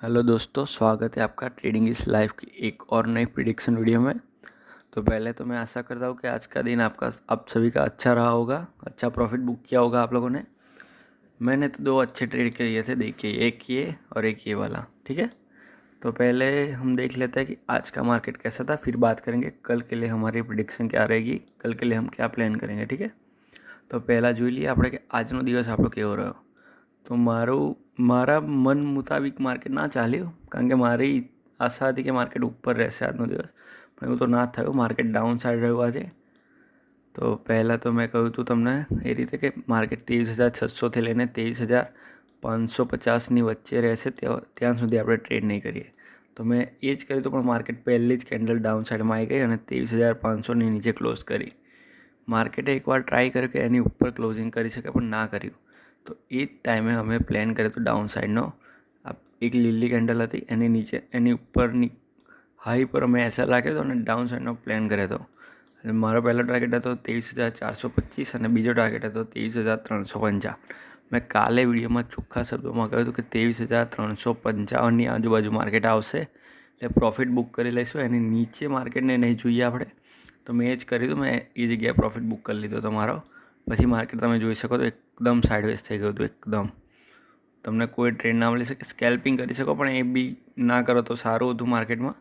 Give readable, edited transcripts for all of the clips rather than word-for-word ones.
Hello दोस्तों, स्वागत है आपका ट्रेडिंग इस लाइफ की एक और नई प्रिडिक्शन वीडियो में। तो पहले तो मैं आशा करता हूँ कि आज का दिन आप सभी का अच्छा रहा होगा, अच्छा प्रॉफिट बुक किया होगा आप लोगों ने। मैंने तो दो अच्छे ट्रेड किए थे, देखिए, एक ये और एक ये वाला। ठीक है, तो पहले हम देख लेते हैं कि आज का मार्केट कैसा था, फिर बात करेंगे कल के लिए हमारी प्रिडिक्शन क्या रहेगी, कल के लिए हम क्या प्लान करेंगे। ठीक है, तो पहला જોઈ લઈએ આપણે કે આજનો દિવસ આપણો કેવો રહ્યો। તો મારા મન મુતાબિક માર્કેટ ના ચાલ્યું, કારણ કે મારી આશા હતી કે માર્કેટ ઉપર રહેશે આજનો દિવસ, પણ એવું તો ના થયું। માર્કેટ ડાઉન સાઈડ રહ્યું આજે। તો પહેલાં તો મેં કહ્યું હતું તમને એ રીતે કે માર્કેટ 23,600થી લઈને 23,550ની વચ્ચે રહેશે, ત્યાં સુધી આપણે ટ્રેડ નહીં કરીએ। તો મેં એ જ કર્યું હતું, પણ માર્કેટ પહેલી જ કેન્ડલ ડાઉન સાઈડમાં આવી ગઈ અને 23,500ની નીચે ક્લોઝ કરી। માર્કેટે એકવાર ટ્રાય કર્યું કે એની ઉપર ક્લોઝિંગ કરી શકે, પણ ના કર્યું। તો એ જ ટાઈમે અમે પ્લાન કર્યો હતો ડાઉન સાઈડનો। એક લીલી કેન્ડલ હતી, એની નીચે એની ઉપરની હાઈ પર અમે એસએલ રાખ્યો હતો અને ડાઉન સાઈડનો પ્લાન કર્યો હતો। અને મારો પહેલો ટાર્ગેટ હતો 23,425 અને બીજો ટાર્ગેટ હતો 23,355। મેં કાલે વિડીયોમાં ચોખ્ખા શબ્દોમાં કહ્યું હતું કે 23,355ની આજુબાજુ માર્કેટ આવશે, એટલે પ્રોફિટ બુક કરી લઈશું। એની નીચે માર્કેટને નહીં જોઈએ આપણે। તો મેં એ જ કર્યું હતું, મેં એ જગ્યાએ પ્રોફિટ બુક કરી લીધો હતો મારો। પછી માર્કેટ તમે જોઈ શકો તો એકદમ સાઇડવેઝ થઈ ગયું હતું, એકદમ તમને કોઈ ટ્રેડ ના મળી શકે। સ્કેલ્પિંગ કરી શકો, પણ એ બી ના કરો તો સારું હતું માર્કેટમાં।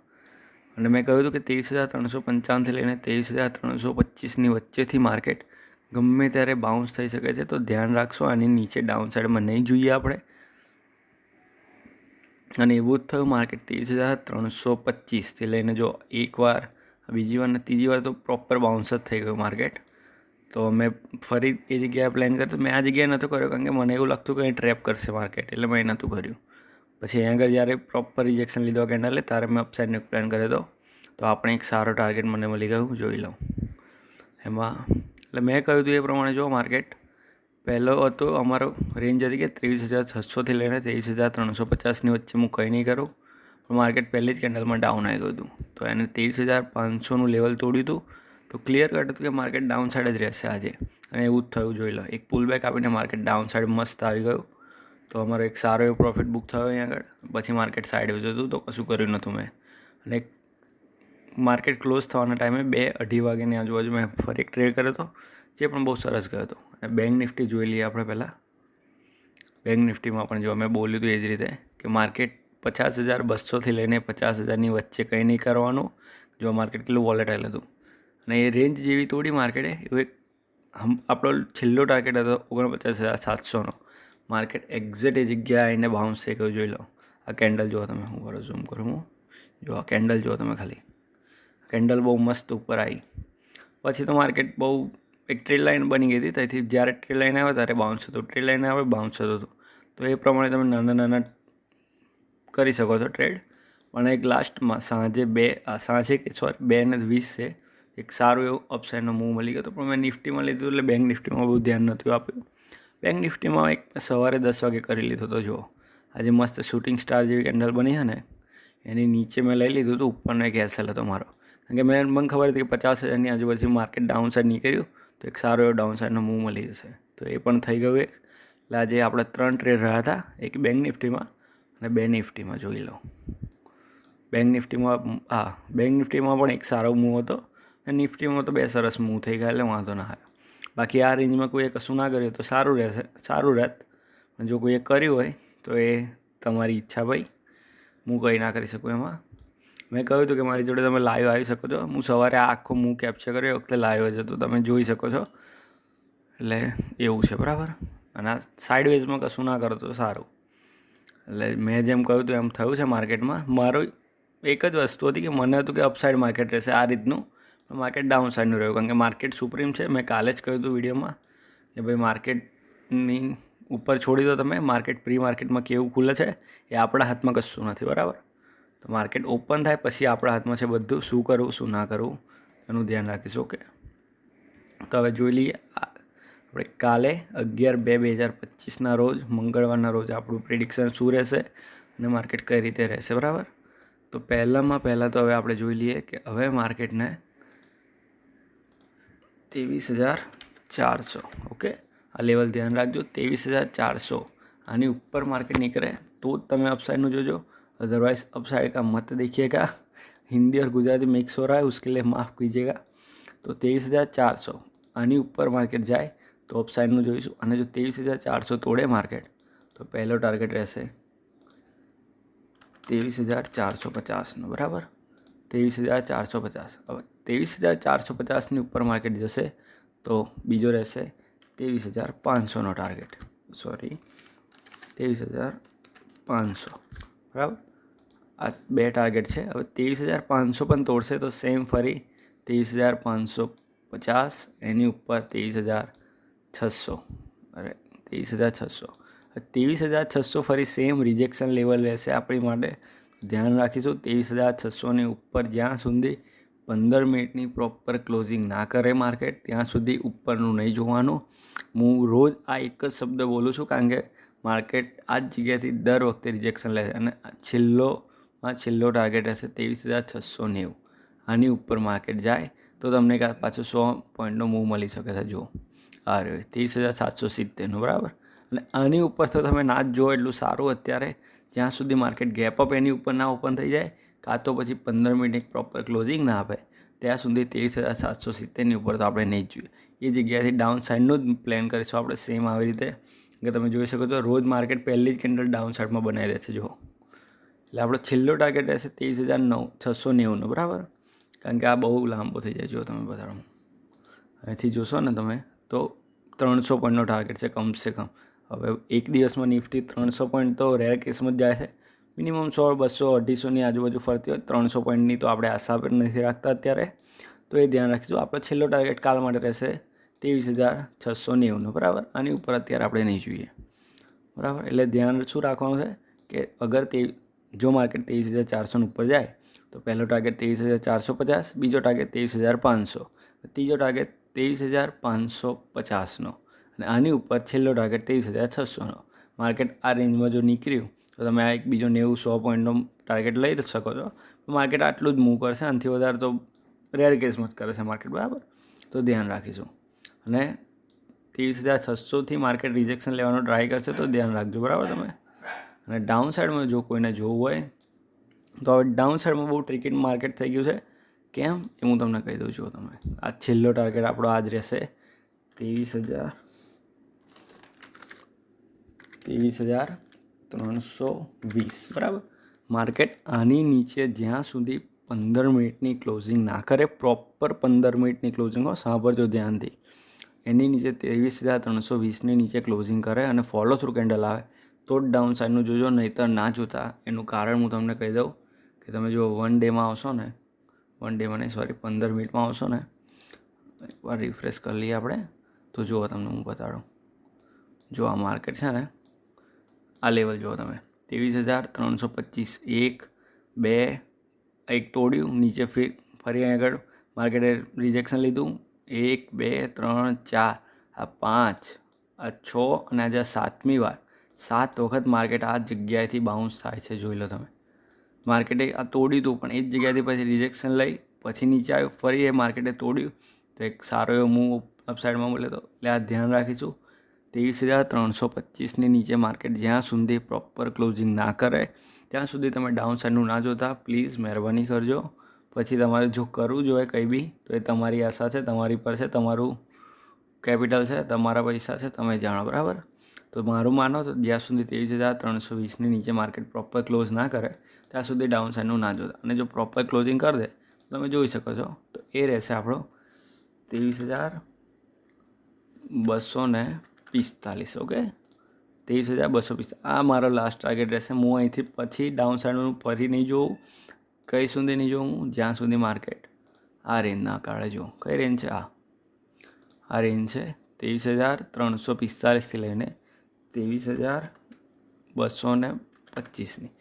અને મેં કહ્યું હતું કે 23,355થી લઈને 23,325ની વચ્ચેથી માર્કેટ ગમે ત્યારે બાઉન્સ થઈ શકે છે, તો ધ્યાન રાખશો। આની નીચે ડાઉન સાઈડમાં નહીં જોઈએ આપણે, અને એવું જ થયું। માર્કેટ 23,325થી લઈને જો એકવાર, બીજી વાર ને ત્રીજી વાર તો પ્રોપર બાઉન્સ જ થઈ ગયું માર્કેટ। તો મેં ફરી એ જગ્યાએ પ્લાન કર્યો। મેં આ જગ્યાએ નહોતો કર્યો, કારણ કે મને એવું લાગતું કે અહીં ટ્રેપ કરશે માર્કેટ, એટલે મેં નહોતું કર્યું। પછી અહીં આગળ જ્યારે પ્રોપર રિજેક્શન લીધો કેન્ડલે, ત્યારે મેં અપસાઇડનો પ્લાન કર્યો હતો। તો આપણે એક સારો ટાર્ગેટ મને મળી ગયું, જોઈ લઉં એમાં। એટલે મેં કહ્યું હતું એ પ્રમાણે જો માર્કેટ પહેલો હતો, અમારો રેન્જ હતી કે 23,600થી લઈને 23,350ની વચ્ચે હું કંઈ નહીં કરું, પણ માર્કેટ પહેલી જ કેન્ડલમાં ડાઉન આવી ગયું હતું। તો એને 23,500નું લેવલ તોડ્યું હતું। તો ક્લિયર કટ હતું કે માર્કેટ ડાઉન સાઈડ જ રહેશે આજે, અને એવું જ થયું, જોઈ લો। એક પુલ બેક આપીને માર્કેટ ડાઉન સાઈડ મસ્ત આવી ગયું। તો અમારો એક સારો એવો પ્રોફિટ બુક થયો અહીં આગળ। પછી માર્કેટ સાઈડવેઝ હતું, તો કશું કર્યું નહોતું મેં। અને માર્કેટ ક્લોઝ થવાના ટાઈમે 2-2:30 વાગ્યાની આજુબાજુ મેં ફરી એક ટ્રેડ કર્યો હતો, જે પણ બહુ સરસ ગયો હતો। અને બેંક નિફ્ટી જોઈ લઈએ આપણે પહેલાં। બેંક નિફ્ટીમાં પણ જો મેં બોલ્યું હતું એ જ રીતે કે માર્કેટ 50,200થી લઈને 50,000ની વચ્ચે કંઈ નહીં કરવાનું। જો માર્કેટ કેટલું વોલેટાઇલ હતું, અને એ રેન્જ જેવી તોડી માર્કેટે, એવું એક આપણો છેલ્લો ટાર્ગેટ હતો 49,700નો। માર્કેટ એક્ઝેક્ટ એ જગ્યાએ આવીને બાઉન્સ થઈ ગયું, જોઈ લો। આ કેન્ડલ જુઓ તમે, હું કરો ઝૂમ કરું હું, જો આ કેન્ડલ જુઓ તમે ખાલી, કેન્ડલ બહુ મસ્ત ઉપર આવી। પછી તો માર્કેટ બહુ એક ટ્રેડ લાઇન બની ગઈ હતી, તેથી જ્યારે ટ્રેડ લાઇન આવે ત્યારે બાઉન્સ થતું, ટ્રેડ લાઇન આવે બાઉન્સ થતું હતું। તો એ પ્રમાણે તમે નાના નાના કરી શકો છો ટ્રેડ। પણ એક લાસ્ટમાં સાંજે 2:20 એક સારું એવું અપસાઇડનો મૂવ મળી ગયો હતો, પણ મેં નિફ્ટીમાં લીધું, એટલે બેંક નિફ્ટીમાં બહુ ધ્યાન નહોતું આપ્યું। બેંક નિફ્ટીમાં એક સવારે 10 વાગે કરી લીધો હતો। જો આજે મસ્ત શૂટિંગ સ્ટાર જેવી કેન્ડલ બની છે ને, એની નીચે મેં લઈ લીધું હતું, ઉપરનો એક એસએલ હતો મારો, કારણ કે મને ખબર હતી કે 50,000ની આજુબાજુ માર્કેટ ડાઉન સાઈડ નીકળ્યું તો એક સારો એવો ડાઉન સાઈડનો મૂવ મળી જશે। તો એ પણ થઈ ગયું એક। એટલે આજે આપણે 3 ટ્રેડ રહ્યા હતા, એક બેંક નિફ્ટીમાં અને 2 નિફ્ટીમાં, જોઈ લો। બેંક નિફ્ટીમાં પણ એક સારો મૂવ હતો, અને નિફ્ટીમાં તો 2 સરસ મૂવ થઈ ગયા, એટલે વાંધો ના આવ્યો। બાકી આ રેન્જમાં કોઈએ કશું ના કર્યું તો સારું રહેશે, સારું રહેત। પણ જો કોઈએ કર્યું હોય તો એ તમારી ઈચ્છા ભાઈ, હું કંઈ ના કરી શકું એમાં। મેં કહ્યું હતું કે મારી જોડે તમે લાઈવ આવી શકો છો। હું સવારે આ આખો મૂવ કેપ્ચર કર્યો, એ વખતે લાઈવ જ હતો, તમે જોઈ શકો છો। એટલે એવું છે, બરાબર। અને આ સાઇડવેઝમાં કશું ના કરો તો સારું। એટલે મેં જેમ કહ્યું હતું એમ થયું છે માર્કેટમાં। મારો એક જ વસ્તુ હતી કે મને હતું કે અપસાઇડ માર્કેટ રહેશે આ રીતનું, પણ માર્કેટ ડાઉન સાઈડનું રહ્યું, કારણ કે માર્કેટ સુપ્રીમ છે। મેં કાલે જ કહ્યું હતું વિડીયોમાં કે ભાઈ માર્કેટની ઉપર છોડી દો તમે, માર્કેટ પ્રી માર્કેટમાં કેવું ખુલે છે એ આપણા હાથમાં કશું નથી, બરાબર। તો માર્કેટ ઓપન થાય પછી આપણા હાથમાં છે બધું, શું કરવું શું ના કરવું એનું ધ્યાન રાખીશું, ઓકે। તો હવે જોઈ લઈએ આપણે કાલે 11/2/2025ના રોજ, મંગળવારના રોજ આપણું પ્રિડિક્શન શું રહેશે અને માર્કેટ કઈ રીતે રહેશે, બરાબર। તો પહેલાં તો હવે આપણે જોઈ લઈએ કે હવે માર્કેટને 23,400, ઓકે, આ લેવલ ધ્યાન રાખજો, 23,400 આની ઉપર માર્કેટ નીકળે તો જ તમે અપસાઇડનું જોજો, अदरवाइज अपसाइड का मत देखिएगा। हिंदी और गुजराती मिक्स हो रहा है, उसके लिए माफ़ कीजिएगा। तो 23,400 આની ઉપર માર્કેટ જાય તો અપસાઇડનું જોઈશું, અને જો 23,400 તોડે માર્કેટ તો પહેલો ટાર્ગેટ રહેશે 23,450નો, બરાબર, 23,450. હવે 23,450ની ઉપર માર્કેટ જશે તો બીજો રહેશે 23,500નો ટાર્ગેટ, સોરી 23,500, બરાબર. આ બે ટાર્ગેટ છે. હવે 23,500 પણ તોડશે તો સેમ ફરી 23,550, એની ઉપર 23,600, અરે 23,600, 23,600 ફરી સેમ રિજેક્શન લેવલ રહેશે આપણી માટે. ધ્યાન રાખીશું 23,600ની ઉપર જ્યાં સુધી 15 મિનિટની પ્રોપર ક્લોઝિંગ ના કરે માર્કેટ, ત્યાં સુધી ઉપરનું નહીં જોવાનું. હું રોજ આ એક જ શબ્દ બોલું છું, કારણ કે માર્કેટ આ જ જગ્યાથી દર વખતે રિજેક્શન લે છે, અને છેલ્લો ટાર્ગેટ હશે 23,690. આની ઉપર માર્કેટ જાય તો તમને પાછું 100 પોઈન્ટનો મૂવ મળી શકે છે. જુઓ આ રહ્યો 23,770નો, બરાબર. અને આની ઉપર તો તમે ના જ જુઓ એટલું સારું અત્યારે, જ્યાં સુધી માર્કેટ ગેપ અપ એની ઉપર ના ઓપન થઈ જાય, કાં તો પછી 15 મિનિટ પ્રોપર ક્લોઝિંગ ના આપે, ત્યાં સુધી 23,770ની ઉપર તો આપણે નહીં જ જોઈએ. એ જગ્યાએથી ડાઉન સાઇડનું જ પ્લાન કરીશું આપણે સેમ આવી રીતે, કે તમે જોઈ શકો છો રોજ માર્કેટ પહેલી જ કેન્ડલ ડાઉન સાઇડમાં બનાવી દે છે. જુઓ એટલે આપણો છેલ્લો ટાર્ગેટ રહેશે 23,690નો, બરાબર. કારણ કે આ બહુ લાંબો થઈ જાય. જો તમે બતાડો અહીંથી જોશો ને તમે તો 300 પોઈન્ટનો ટાર્ગેટ છે કમસે કમ. હવે એક દિવસમાં નિફ્ટી 300 પોઈન્ટ તો રેર કેસમાં જ જાય છે. મિનિમમ 100, 200, 250ની આજુબાજુ ફરતી હોય. 300 પોઈન્ટની તો આપણે આશા પર નથી રાખતા અત્યારે, તો એ ધ્યાન રાખીશું. આપણો છેલ્લો ટાર્ગેટ કાલ માટે રહેશે 23,690નો, બરાબર. આની ઉપર અત્યારે આપણે નહીં જોઈએ, બરાબર. એટલે ધ્યાન શું રાખવાનું છે કે અગર જો માર્કેટ 23,400 ઉપર જાય તો પહેલો ટાર્ગેટ 23,450, બીજો ટાર્ગેટ 23,500, ત્રીજો ટાર્ગેટ 23,550નો, અને આની ઉપર છેલ્લો ટાર્ગેટ 23,600નો. માર્કેટ આ રેન્જમાં જો નીકળ્યું તો તમે આ એક બીજો 90-100 પોઈન્ટનો ટાર્ગેટ લઈ શકો છો. માર્કેટ આટલું જ મૂવ કરશે, આનાથી વધારે તો રેર કેસમાં જ કરે છે માર્કેટ, બરાબર. તો ધ્યાન રાખીશું. અને 23,600થી માર્કેટ રિજેક્શન લેવાનો ટ્રાય કરશે તો ધ્યાન રાખજો, બરાબર તમે. અને ડાઉન સાઇડમાં જો કોઈને જોવું હોય તો હવે ડાઉન સાઇડમાં બહુ ટ્રિકી માર્કેટ થઈ ગયું છે. કેમ એ હું તમને કહી દઉં છું. તમે આ છેલ્લો ટાર્ગેટ આપણો આ જ રહેશે 23,320, બરાબર. માર્કેટ આની નીચે જ્યાં સુધી 15 મિનિટની ક્લોઝિંગ ના કરે, પ્રોપર 15 મિનિટની ક્લોઝિંગ હો, સાંભળજો ધ્યાનથી, એની નીચે 23,320ની નીચે ક્લોઝિંગ કરે અને ફોલો થ્રુ કેન્ડલ આવે તો જ ડાઉન સાઇડનું જોજો, નહીંતર ના જોતા. એનું કારણ હું તમને કહી દઉં કે તમે જો 1 ડેમાં આવશો ને, 1 ડેમાં નહીં, સોરી 15 મિનિટમાં આવશો ને, એકવાર રિફ્રેશ કરી લઈએ આપણે, તો જુઓ તમને હું બતાડું. જો આ માર્કેટ છે ને, આ લેવલ જુઓ તમે 23,325, 1, 2, એક તોડ્યું, નીચે ફરી આગળ માર્કેટે રિજેક્શન લીધું, 1, 2, 3, 4, આ 5, આ 6, અને આજે 7મી વાર, 7 વખત માર્કેટ આ જગ્યાએથી બાઉન્સ થાય છે. જોઈ લો તમે. માર્કેટે આ તોડ્યું હતું પણ એ જ જગ્યાએથી પછી રિજેક્શન લઈ પછી નીચે આવ્યું, ફરી એ માર્કેટે તોડ્યું તો એક સારો એવો મૂવ અપસાઇડમાં મળ્યો હતો. એટલે આ ધ્યાન રાખીશું. 23,325ની નીચે માર્કેટ જ્યાં સુધી પ્રોપર ક્લોઝિંગ ના કરે ત્યાં સુધી તમે ડાઉન સાઇડનું ના જોતા, પ્લીઝ મહેરબાની કરજો. પછી તમારે જો કરવું જોઈએ કંઈ બી તો એ તમારી આશા છે, તમારી પર છે, તમારું કેપિટલ છે, તમારા પૈસા છે, તમે જાણો, બરાબર. તો મારું માનો તો જ્યાં સુધી 23,320ની નીચે માર્કેટ પ્રોપર ક્લોઝ ના કરે ત્યાં સુધી ડાઉન સાઇડનું ના જોતા. અને જો પ્રોપર ક્લોઝિંગ કરી દે તો તમે જોઈ શકો છો, તો એ રહેશે આપણો 23,245. ઓકે, 23,245 આ મારો લાસ્ટ ટાર્ગેટ રહેશે. હું અહીંથી પછી ડાઉન સાઇડનું ફરી નહીં જોઉં, કઈ સુધી નહીં જોઉં, જ્યાં સુધી માર્કેટ આ રેન્જ ના કાઢે. જો કઈ રેન્જ છે, આ રેન્જ છે 23,345થી લઈને 23,225ની.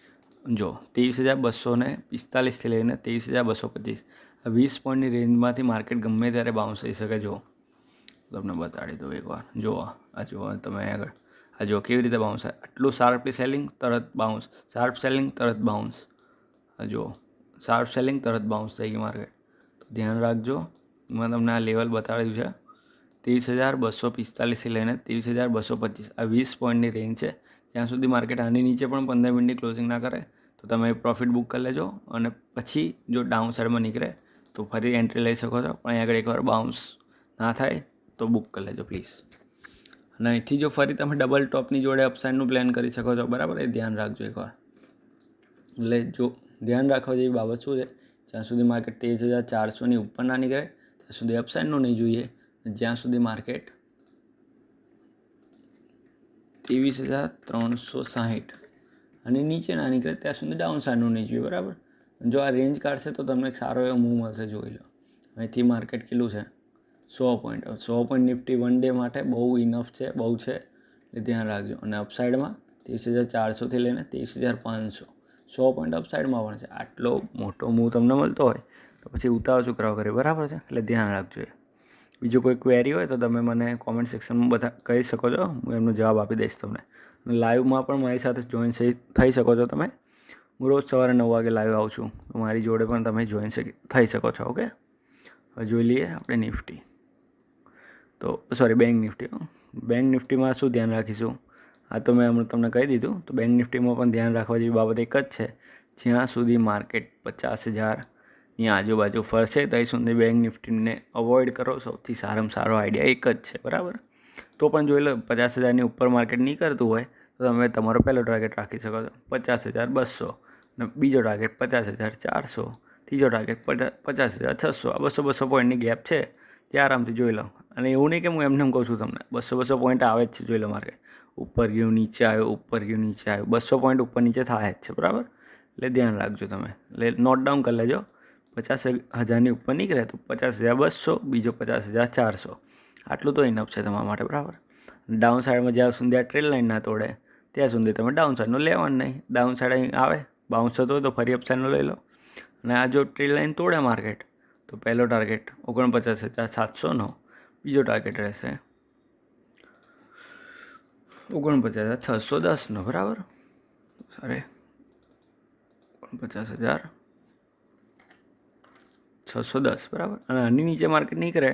જો 23,245થી લઈને 23,225, આ 20 પોઈન્ટની રેન્જમાંથી માર્કેટ ગમે ત્યારે બાઉન્સ થઈ શકે. જો તમને બતાડી દઉં એકવાર. જુઓ આ જુઓ તમે આગળ, આ જુઓ કેવી રીતે બાઉન્સ થાય. આટલું શાર્પલી સેલિંગ, તરત બાઉન્સ, શાર્પ સેલિંગ, તરત બાઉન્સ. આ જુઓ શાર્પ સેલિંગ, તરત બાઉન્સ થઈ ગઈ માર્કેટ. તો ધ્યાન રાખજો. મેં તમને આ લેવલ બતાડ્યું છે 23,245થી લઈને 23,225, આ 20 પોઈન્ટની રેન્જ છે. જ્યાં સુધી માર્કેટ આની નીચે પણ 15 મિનિટની ક્લોઝિંગ ના કરે તો તમે પ્રોફિટ બુક કરી લેજો અને પછી જો ડાઉન સાઈડમાં નીકળે તો ફરી એન્ટ્રી લઈ શકો છો, પણ અહીં આગળ એકવાર બાઉન્સ ના થાય તો બુક કરી લેજો પ્લીઝ. અને અહીંથી જો ફરી તમે ડબલ ટોપની જોડે અપસાઇડનું પ્લાન કરી શકો છો, બરાબર, એ ધ્યાન રાખજો એકવાર. એટલે જો ધ્યાન રાખવા જેવી બાબત શું છે, જ્યાં સુધી માર્કેટ 23,400ની ઉપર ના નીકળે ત્યાં સુધી અપસાઇડનું નહીં જોઈએ, જ્યાં સુધી માર્કેટ 23,360 અને નીચે ના નીકળે ત્યાં સુધી ડાઉન સાઈડનું નહીં જોઈએ, બરાબર. જો આ રેન્જ કાઢશે તો તમને એક સારો એવો મૂવ મળશે, જોઈ લો. અહીંથી માર્કેટ કેટલું છે, 100 point. 100 point Nifty one day માટે બહુ ઇનફ છે, બહુ છે, એટલે ધ્યાન રાખજો. અને અપસાઇડમાં 23,400થી લઈને 23,500, 100 પોઈન્ટ અપસાઇડમાં પણ છે. આટલો મોટો મૂવ તમને મળતો હોય તો પછી ઉતાવળ શું કરવા કરે, બરાબર છે, એટલે ધ્યાન રાખજો. બીજો કોઈ ક્વેરી હોય તો તમે મને કોમેન્ટ સેક્શનમાં કહી શકો છો, હું એમનો જવાબ આપી દઈશ તમને. લાઈવમાં પણ મારી સાથે જોઈન થઈ શકો છો તમે. હું રોજ સવારે 9 વાગે લાઈવ આવું છું, તો મારી જોડે પણ તમે જોઈન થઈ શકો છો. ઓકે, હવે જોઈ લઈએ આપણે નિફ્ટી. તો બેંક નિફ્ટી. બેંક નિફ્ટીમાં શું ધ્યાન રાખીશું, આ તો મેં હમણાં તમને કહી દીધું. તો બેંક નિફ્ટીમાં પણ ધ્યાન રાખવા જેવી બાબત એક જ છે, જ્યાં સુધી માર્કેટ 50,000ની આજુબાજુ ફરશે ત્યાં સુધી બેંક નિફ્ટીને અવોઇડ કરો. સૌથી સારામાં સારો આઈડિયા એક જ છે, બરાબર. તો પણ જોઈ લો 50,000ની ઉપર માર્કેટ નહીં કરતું હોય તો તમે તમારો પહેલો ટાર્ગેટ રાખી શકો છો 50,200, અને બીજો ટાર્ગેટ 50,400, ત્રીજો ટાર્ગેટ 50,600. આ 200 પોઈન્ટની ગેપ છે, તે આરામથી જોઈ લો. અને એવું નહીં કે હું એમને કહું છું તમને, 200 પોઈન્ટ આવે જ છે, જોઈ લો. માર્કેટ ઉપર ગયું, નીચે આવ્યો, ઉપર ગયું, નીચે આવ્યો, 200 પોઈન્ટ ઉપર નીચે થાય જ છે, બરાબર. એટલે ધ્યાન રાખજો તમે, એટલે નોટ ડાઉન કરી લેજો. 50,000ની ઉપર નીકળે તો 50,200, બીજો 50,400, આટલું તો ઇનફ છે તમારા માટે, બરાબર. ડાઉન સાઈડમાં જ્યાં સુધી આ ટ્રેડ લાઈન ના તોડે ત્યાં સુધી તમે ડાઉન સાઈડનું લેવાનું નહીં. ડાઉન સાઈડ અહીં આવે, બાઉન્સ થતો હોય તો ફરી અપ સાઈડનું લઈ લો. અને આ જો ટ્રેડ લાઈન તોડે માર્કેટ તો પહેલો ટાર્ગેટ 49,700નો, બીજો ટાર્ગેટ રહેશે 49,610નો, બરાબર. 49,610, બરાબર. અને આની નીચે માર્કેટ નીકળે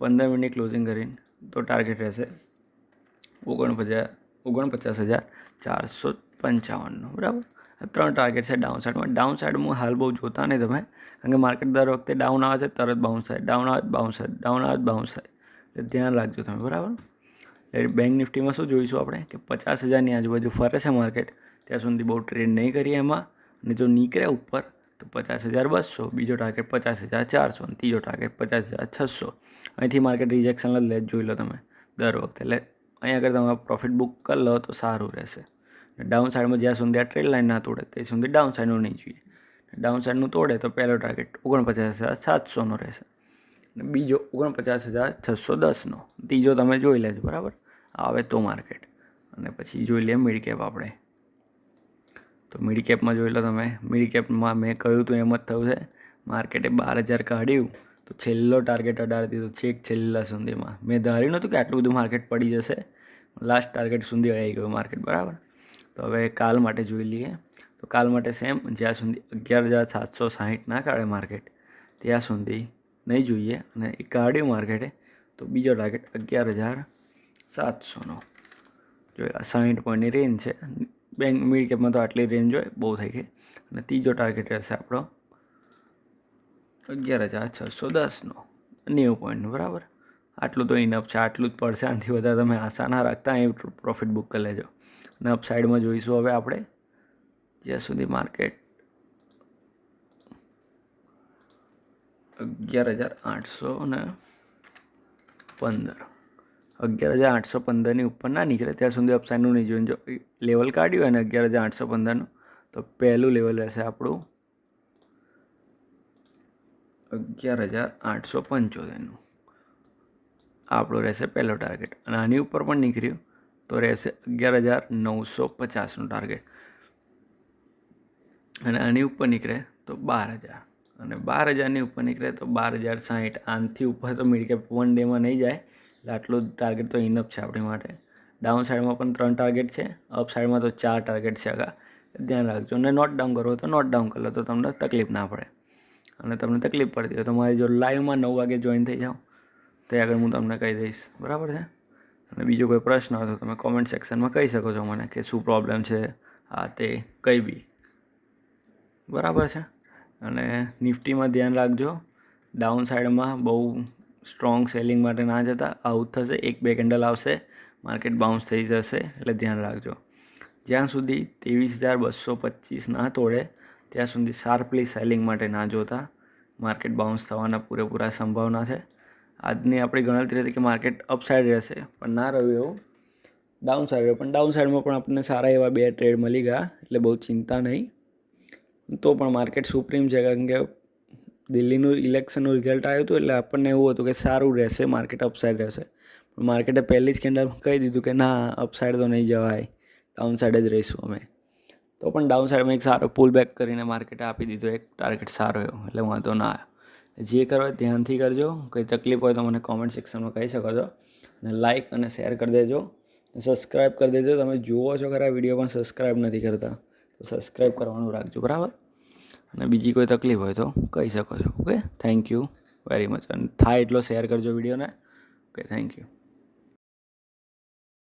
15 મિનિટ ક્લોઝિંગ કરીને તો ટાર્ગેટ રહેશે 49,455નો, બરાબર. આ 3 ટાર્ગેટ છે ડાઉન સાઈડમાં. ડાઉન સાઈડમાં હાલ બહુ જોતા નહીં તમે, કારણ કે માર્કેટ દર વખતે ડાઉન આવે છે તરત બાઉન્સ થાય, ડાઉન આવે બાઉન્સ થાય, ડાઉન આવે બાઉન્સ થાય, એટલે ધ્યાન રાખજો તમે, બરાબર. એટલે બેંક નિફ્ટીમાં શું જોઈશું આપણે કે 50,000ની આજુબાજુ ફરે છે માર્કેટ ત્યાં સુધી બહુ ટ્રેડ નહીં કરીએ એમાં. અને જો નીકળે ઉપર તો 50,200, બીજો ટાર્ગેટ 50,400, અને ત્રીજો ટાર્ગેટ 50,600. અહીંથી માર્કેટ રિજેક્શન લે જ જોઈ લો તમે દર વખતે. એટલે અહીં આગળ તમે પ્રોફિટ બુક કરી લો તો સારું રહેશે. ડાઉન સાઈડમાં જ્યાં સુધી આ ટ્રેડ લાઈન ના તોડે ત્યાં સુધી ડાઉન સાઈડનું નહીં જોઈએ. ડાઉન સાઈડનું તોડે તો પહેલો ટાર્ગેટ 49,700નો રહેશે, અને બીજો 49,610નો, ત્રીજો તમે જોઈ લેજો, બરાબર, આવે તો માર્કેટ. અને પછી જોઈ લઈએ મિડ કેપ આપણે. તો મિડ કેપમાં જોઈ લો તમે. મિડ કેપમાં મેં કહ્યું હતું એમ જ થયું છે. માર્કેટે 12,000 કાઢ્યું તો છેલ્લો ટાર્ગેટ 18 દીધો, છેક છેલ્લા સુધીમાં. મેં ધાર્યું નહોતું કે આટલું બધું માર્કેટ પડી જશે. લાસ્ટ ટાર્ગેટ સુધી આવી ગયું માર્કેટ, બરાબર. તો હવે કાલ માટે જોઈ લઈએ. તો કાલ માટે સેમ, જ્યાં સુધી 11,760 ના કાઢે માર્કેટ ત્યાં સુધી નહીં જોઈએ. અને એ કાઢ્યું માર્કેટે તો બીજો ટાર્ગેટ 11,700નો. જો 60 પોઈન્ટની રેન્જ છે. બેંક મિડ કેપમાં તો આટલી રેન્જ હોય, બહુ થઈ ગઈ. અને ત્રીજો ટાર્ગેટ રહેશે આપણો 11,610નો, 90 પોઈન્ટનો, બરાબર. આટલું તો ઇનફ છે, આટલું જ પડશે. આનાથી વધારે તમે આશા ના રાખતા અહીં પ્રોફિટ બુક કરી લેજો. અને અપ સાઈડમાં જોઈશું હવે આપણે, જ્યાં સુધી માર્કેટ 11,815ની ઉપર ના નીકળે ત્યાં સુધી અપસાઇડનું નહીં જોઈને. જો લેવલ કાઢ્યું હોય ને 11,815નું તો પહેલું લેવલ રહેશે આપણું 11,875નું. આપણો રહેશે પહેલો ટાર્ગેટ. અને આની ઉપર પણ નીકળ્યું તો રહેશે 11,950નું ટાર્ગેટ. અને આની ઉપર નીકળે તો 12,000, અને 12,000ની ઉપર નીકળે તો 12,060. આનાથી ઉપર તો મિડ કેપ વન ડેમાં નહીં જાય, એટલે આટલું ટાર્ગેટ તો ઇનફ છે આપણી માટે. ડાઉન સાઈડમાં પણ 3 ટાર્ગેટ છે, અપ સાઈડમાં તો 4 ટાર્ગેટ છે. આગળ ધ્યાન રાખજો. અને નોટ ડાઉન કરવો તો નોટ ડાઉન કરી લો, તો તમને તકલીફ ના પડે. અને તમને તકલીફ પડતી હોય તો મારી જો લાઈવમાં 9 વાગે જોઈન થઈ જાઓ તો આગળ હું તમને કહી દઈશ, બરાબર છે. અને બીજો કોઈ પ્રશ્ન હોય તો તમે કોમેન્ટ સેક્શનમાં કહી શકો છો મને કે શું પ્રોબ્લેમ છે, આ તે કંઈ બી. બરાબર છે. અને નિફ્ટીમાં ધ્યાન રાખજો, ડાઉન સાઈડમાં બહુ સ્ટ્રોંગ સેલિંગ માટે ના જતા. આઉટ થશે, 1-2 કેન્ડલ આવશે, માર્કેટ બાઉન્સ થઈ જશે, એટલે ધ્યાન રાખજો. જ્યાં સુધી 23,225 ના તોડે ત્યાં સુધી શાર્પલી સેલિંગ માટે ના જોતા. માર્કેટ બાઉન્સ થવાના પૂરેપૂરા સંભાવના છે. આજની આપણી ગણતરી હતી કે માર્કેટ અપસાઇડ રહેશે, પણ ના રહ્યું એવું, ડાઉન સાઈડ રહ્યો. પણ ડાઉન સાઈડમાં પણ આપણને સારા એવા 2 ટ્રેડ મળી ગયા, એટલે બહુ ચિંતા નહીં. તો પણ માર્કેટ સુપ્રીમ છે, કારણ કે દિલ્હીનું ઇલેક્શનનું રિઝલ્ટ આવ્યું હતું, એટલે આપણને એવું હતું કે સારું રહેશે, માર્કેટ અપસાઇડ રહેશે. પણ માર્કેટે પહેલી જ કેન્ડલ કહી દીધું કે ના, અપસાઇડ તો નહીં જવાય, ડાઉન સાઈડ જ રહીશું અમે. તો પણ ડાઉન સાઈડમાં એક સારો પુલ બેક કરીને માર્કેટે આપી દીધો એક ટાર્ગેટ સારો એવો, એટલે વાંધો ના આવ્યો. જે કરો ધ્યાનથી કરજો. કંઈ તકલીફ હોય તો મને કોમેન્ટ સેક્શનમાં કહી શકો છો. અને લાઇક અને શેર કરી દેજો, સબસ્ક્રાઈબ કરી દેજો. તમે જુઓ છો ખરા વિડીયો પણ સબસ્ક્રાઈબ નથી કરતા, તો સબસ્ક્રાઈબ કરવાનું રાખજો, બરાબર. અને બીજી કોઈ તકલીફ હોય તો કહી શકો છો. Okay, thank you very much. અને થાય એટલો શેર કરજો વિડીયોને. Okay, thank you.